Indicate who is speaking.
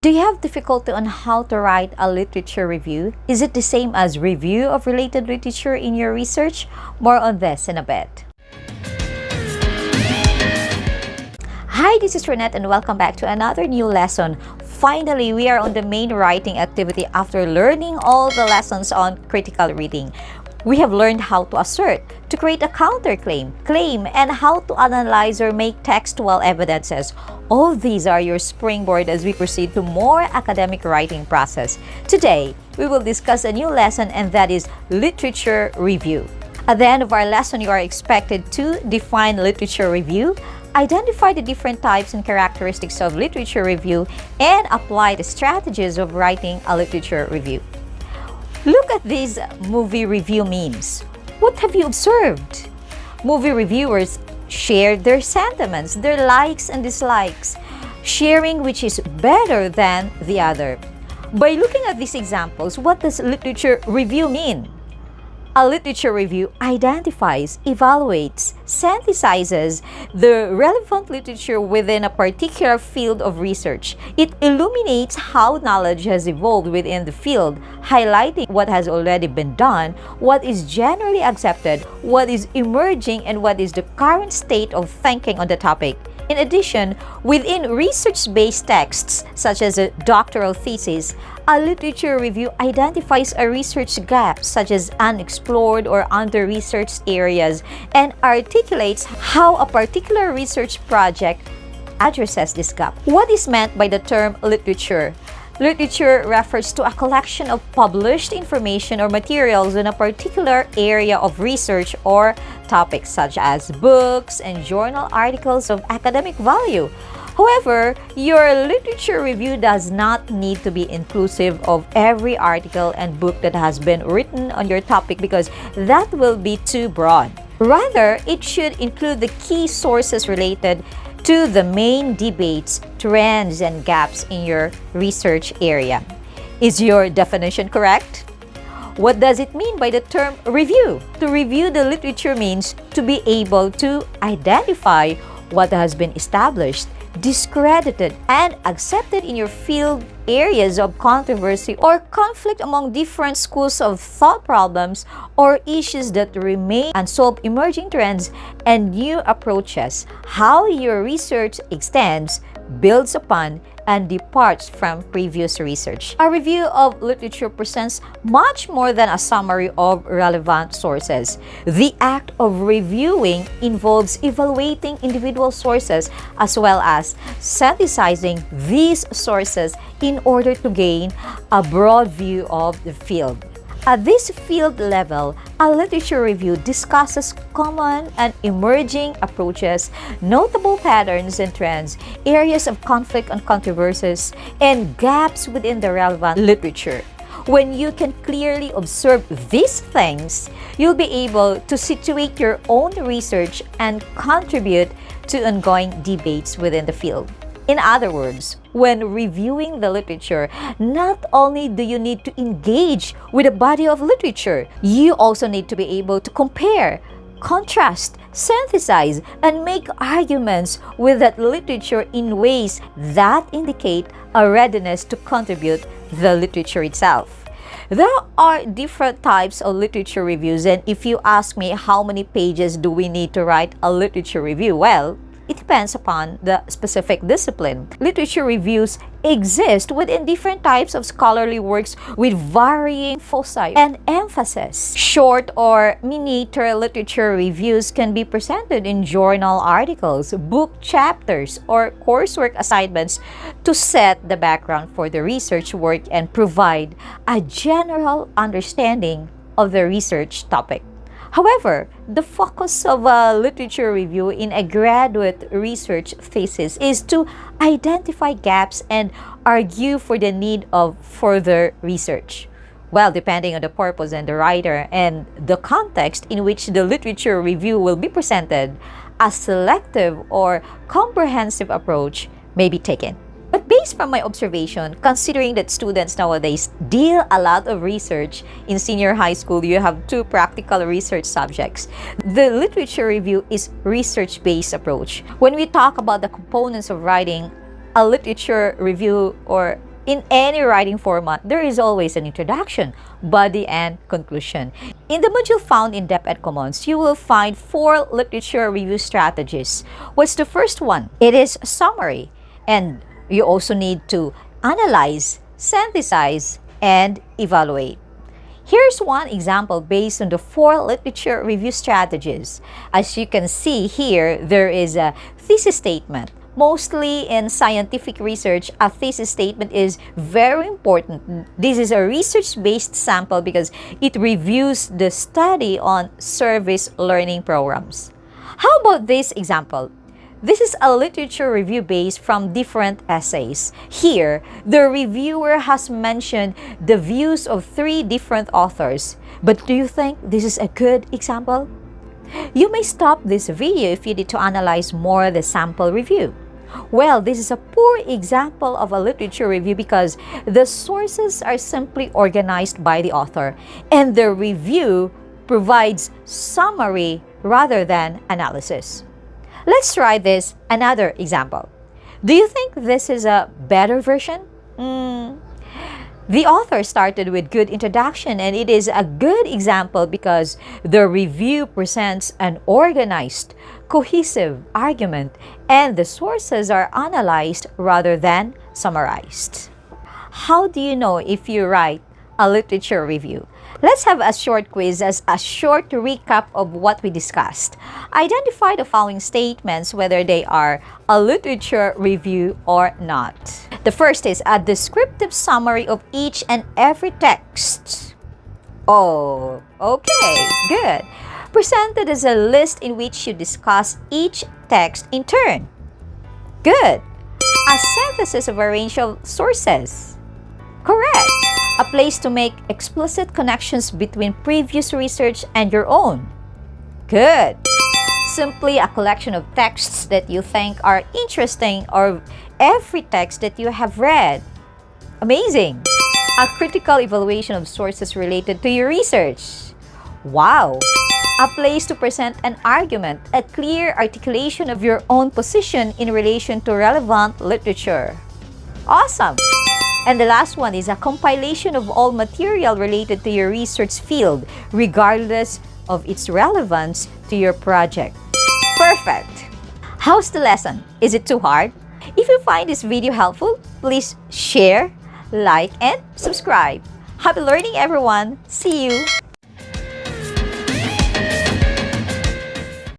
Speaker 1: Do you have difficulty on how to write a literature review? Is it the same as review of related literature in your research? More on this in a bit. Hi, this is Renette and welcome back to another new lesson. Finally, we are on the main writing activity after learning all the lessons on critical reading. We have learned how to assert, to create a counterclaim, claim, and how to analyze or make textual evidences. All these are your springboard as we proceed to more academic writing process. Today, we will discuss a new lesson, and that is literature review. At the end of our lesson, you are expected to define literature review, identify the different types and characteristics of literature review, and apply the strategies of writing a literature review. Look at these movie review memes. What have you observed? Movie reviewers shared their sentiments, their likes and dislikes, sharing which is better than the other. By looking at these examples, what does literature review mean? A literature review identifies, evaluates, synthesizes the relevant literature within a particular field of research. It illuminates how knowledge has evolved within the field, highlighting what has already been done, what is generally accepted, what is emerging, and what is the current state of thinking on the topic. In addition, within research-based texts, such as a doctoral thesis, a literature review identifies a research gap, such as unexplored or under-researched areas, and articulates how a particular research project addresses this gap. What is meant by the term literature? Literature refers to a collection of published information or materials in a particular area of research or topics, such as books and journal articles of academic value. However, your literature review does not need to be inclusive of every article and book that has been written on your topic, because that will be too broad. Rather, it should include the key sources related to the main debates, trends, and gaps in your research area. Is your definition correct? What does it mean by the term review? To review the literature means to be able to identify what has been established, discredited, and accepted in your field, areas of controversy or conflict among different schools of thought, problems or issues that remain unsolved, emerging trends and new approaches, how your research extends, builds upon, and departs from previous research. A review of literature presents much more than a summary of relevant sources. The act of reviewing involves evaluating individual sources as well as synthesizing these sources in order to gain a broad view of the field. At this field level, a literature review discusses common and emerging approaches, notable patterns and trends, areas of conflict and controversies, and gaps within the relevant literature. When you can clearly observe these things, you'll be able to situate your own research and contribute to ongoing debates within the field. In other words, when reviewing the literature, not only do you need to engage with a body of literature, you also need to be able to compare, contrast, synthesize, and make arguments with that literature in ways that indicate a readiness to contribute the literature itself. There are different types of literature reviews, and if you ask me how many pages do we need to write a literature review, well, it depends upon the specific discipline. Literature reviews exist within different types of scholarly works with varying foci and emphasis. Short or miniature literature reviews can be presented in journal articles, book chapters, or coursework assignments to set the background for the research work and provide a general understanding of the research topic. However, the focus of a literature review in a graduate research thesis is to identify gaps and argue for the need of further research. Well, depending on the purpose and the writer and the context in which the literature review will be presented, a selective or comprehensive approach may be taken. But based from my observation, considering that students nowadays deal a lot of research, in senior high school you have 2 practical research subjects. The literature review is research-based approach. When we talk about the components of writing a literature review or In any writing format, there is always an introduction, body, and conclusion. In the module found in DepEd Commons, you will find 4 literature review strategies. What's the first one? It is summary. And you also need to analyze, synthesize, and evaluate. Here's one example based on the 4 literature review strategies. As you can see here, there is a thesis statement. Mostly in scientific research, a thesis statement is very important. This is a research-based sample because it reviews the study on service learning programs. How about this example? This is a literature review based from different essays. Here, the reviewer has mentioned the views of 3 different authors. But do you think this is a good example? You may stop this video if you need to analyze more the sample review. Well, this is a poor example of a literature review because the sources are simply organized by the author and the review provides summary rather than analysis. Let's try this another example. Do you think this is a better version? The author started with good introduction, and it is a good example because the review presents an organized, cohesive argument and the sources are analyzed rather than summarized. How do you know if you write a literature review? Let's have a short quiz as a short recap of what we discussed. Identify the following statements whether they are a literature review or not. The first is a descriptive summary of each and every text. Oh, okay, good. Presented as a list in which you discuss each text in turn. Good. A synthesis of a range of sources. Correct. A place to make explicit connections between previous research and your own. Good. Simply a collection of texts that you think are interesting or every text that you have read. Amazing. A critical evaluation of sources related to your research. Wow. A place to present an argument, a clear articulation of your own position in relation to relevant literature. Awesome. And the last one is a compilation of all material related to your research field, regardless of its relevance to your project. Perfect! How's the lesson? Is it too hard? If you find this video helpful, please share, like, and subscribe. Happy learning, everyone! See you